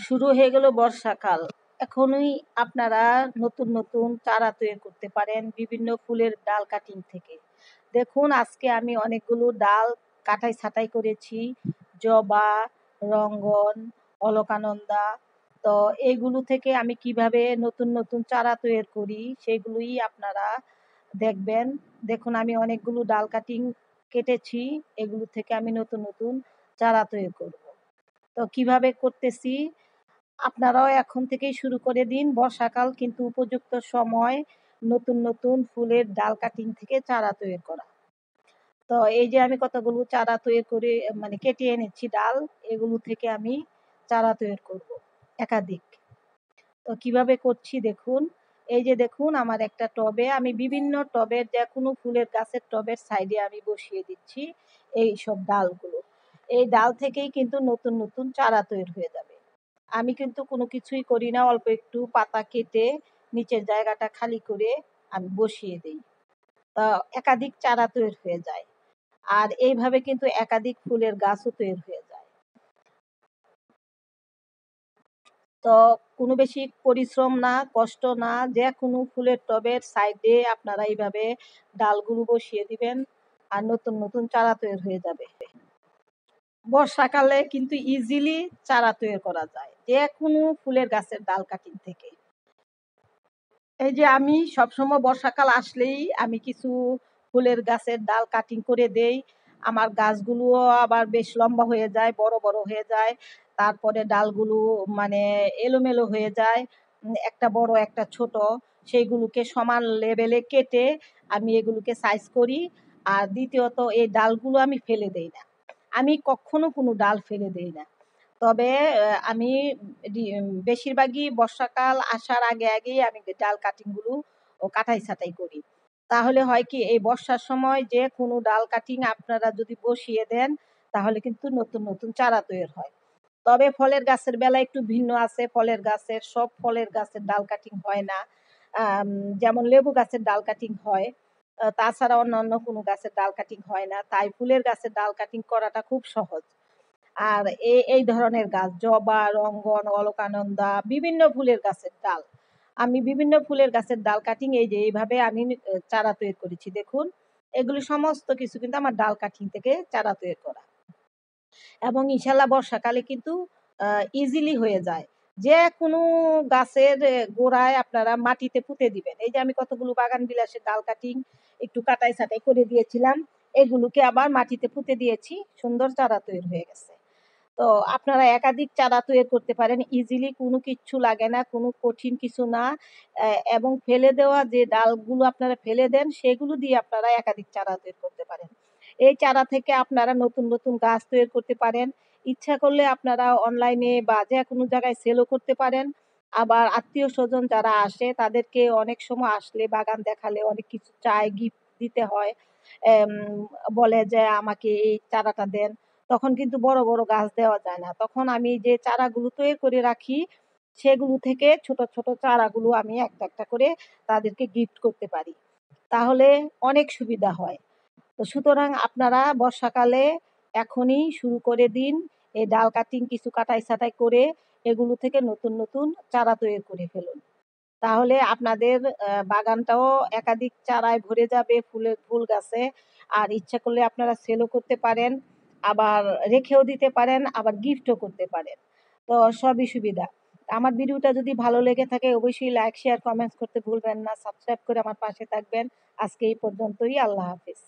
শুরু হয়ে গেল বর্ষাকাল। এখনই আপনারা নতুন নতুন চারা তৈরি করতে পারেন বিভিন্ন ফুলের ডাল কাটিং থেকে। দেখুন আজকে আমি অনেকগুলো ডাল কাটাই ছাঁটাই করেছি, জবা, রঙ্গন, অলকানন্দা। তো এইগুলো থেকে আমি কিভাবে নতুন নতুন চারা তৈরি করি সেগুলোই আপনারা দেখবেন। দেখুন আমি অনেকগুলো ডাল কাটিং কেটেছি, এগুলো থেকে আমি নতুন নতুন চারা তৈরি করব। তো কিভাবে করতেছি আপনারাও এখন থেকেই শুরু করে দিন। বর্ষাকাল কিন্তু উপযুক্ত সময় নতুন নতুন ফুলের ডাল কাটিং থেকে চারা তৈরি করা। তো এই যে আমি কতগুলো চারা তৈরি করে মানে কেটে এনেছি ডাল, এগুলো থেকে আমি চারা তৈরি করব একাধিক। তো কিভাবে করছি দেখুন। এই যে দেখুন আমার একটা টবে আমি বিভিন্ন টবের যে কোনো ফুলের গাছের টবের সাইডে আমি বসিয়ে দিচ্ছি এই সব ডালগুলো। এই ডাল থেকেই কিন্তু নতুন নতুন চারা তৈরি হয়ে যাবে। আমি কিন্তু কোনো কিছুই করি না, অল্প একটু পাতা কেটে নিচের জায়গাটা খালি করে আমি বসিয়ে দিই। তা একাধিক চারা তৈরি হয়ে যায়। আর এইভাবে কিন্তু একাধিক ফুলের গাছও তৈরি হয়ে যায়। তো কোনো বেশি পরিশ্রম না, কষ্ট না, যে কোনো ফুলের টবের সাইডে আপনারা এইভাবে ডালগুলো বসিয়ে দিবেন আর নতুন নতুন চারা তৈরি হয়ে যাবে। বর্ষাকালে কিন্তু ইজিলি চারা তৈরি করা যায় যে কোনো ফুলের গাছের ডাল কাটিং থেকে। এই যে আমি সবসময় বর্ষাকাল আসলেই আমি কিছু ফুলের গাছের ডাল কাটিং করে দেই। আমার গাছগুলোও আবার বেশ লম্বা হয়ে যায়, বড় বড় হয়ে যায়। তারপরে ডালগুলো মানে এলোমেলো হয়ে যায়, একটা বড় একটা ছোট। সেইগুলোকে সমান লেভেলে কেটে আমি এগুলোকে সাইজ করি। আর দ্বিতীয়ত এই ডালগুলো আমি ফেলে দেই না, আমি কখনো কোনো ডাল ফেলে দেই না। তবে আমি বেশিরভাগই বর্ষাকাল আসার আগে আগেই আমি ডাল কাটিংগুলো ও কাটাই ছাঁটাই করি। তাহলে হয় কি এই বর্ষার সময় যে কোনো ডাল কাটিং আপনারা যদি বসিয়ে দেন তাহলে কিন্তু নতুন নতুন চারা তৈরি হয়। তবে ফলের গাছের বেলা একটু ভিন্ন আছে, ফলের গাছের সব ফলের গাছের ডাল কাটিং হয় না। আম, যেমন লেবু গাছের ডাল কাটিং হয়, তাছাড়া অন্যান্য কোনো গাছের ডাল কাটিং হয় না। তাই ফুলের গাছের ডাল কাটিং করাটা খুব সহজ। আর এই ধরনের গাছ জবা, রঙ্গন, অলকানন্দা, বিভিন্ন ফুলের গাছের ডাল, আমি বিভিন্ন ফুলের গাছের ডাল কাটিং এই যে এইভাবে আমি চারা তৈরি করেছি। দেখুন এগুলি সমস্ত কিছু কিন্তু আমার ডাল কাটিং থেকে চারা তৈরি করা, এবং ইনশাল্লাহ বর্ষাকালে কিন্তু ইজিলি হয়ে যায়। যে কোনো গাছের গোড়ায় আপনারা মাটিতে পুঁতে দিবেন। এই যে আমি কতগুলো বাগান বিলাসের ডাল কাটিং একটু কাটাই ছাটাই করে দিয়েছিলাম, এগুলোকে আবার মাটিতে পুঁতে দিয়েছি, সুন্দর চারা তৈরি হয়ে গেছে। তো আপনারা একাধিক চারা তৈরি করতে পারেন ইজিলি, কোনো কিচ্ছু লাগে না, কোনো কঠিন কিছু না। এবং ফেলে দেওয়া যে ডালগুলো আপনারা ফেলে দেন সেগুলো দিয়ে আপনারা একাধিক চারা তৈরি করতে পারেন। এই চারা থেকে আপনারা নতুন নতুন গাছ তৈরি করতে পারেন। ইচ্ছা করলে আপনারা অনলাইনে বা যে কোনো জায়গায় সেলও করতে পারেন। আবার আত্মীয় স্বজন যারা আসে তাদেরকে অনেক সময় আসলে বাগান দেখালে অনেক কিছু চায়, গিফট দিতে হয়। এম, বলে যে আমাকে এই চারাটা দেন, তখন কিন্তু বড় বড় গাছ দেওয়া যায় না। তখন আমি যে চারাগুলো তৈরি করে রাখি সেগুলো থেকে ছোট ছোট চারাগুলো আমি একটা একটা করে তাদেরকে গিফট করতে পারি। তাহলে অনেক সুবিধা হয়। তো সুতরাং আপনারা বর্ষাকালে এখনই শুরু করে দিন এই ডাল কাটিং কিছু কাটাই ছাঁটাই করে, এগুলো থেকে নতুন নতুন চারা তৈরি করে ফেলুন। তাহলে আপনাদের বাগানটাও একাধিক চারায় ভরে যাবে ফুলের ফুল গাছে। আর ইচ্ছা করলে আপনারা সেলও করতে পারেন, আবার রেখেও দিতে পারেন, আবার গিফটও করতে পারেন। তো সবই সুবিধা। আমার ভিডিওটা যদি ভালো লেগে থাকে অবশ্যই লাইক শেয়ার কমেন্টস করতে ভুলবেন না, সাবস্ক্রাইব করে আমার পাশে থাকবেন। আজকে এই পর্যন্তই, আল্লাহ হাফিজ।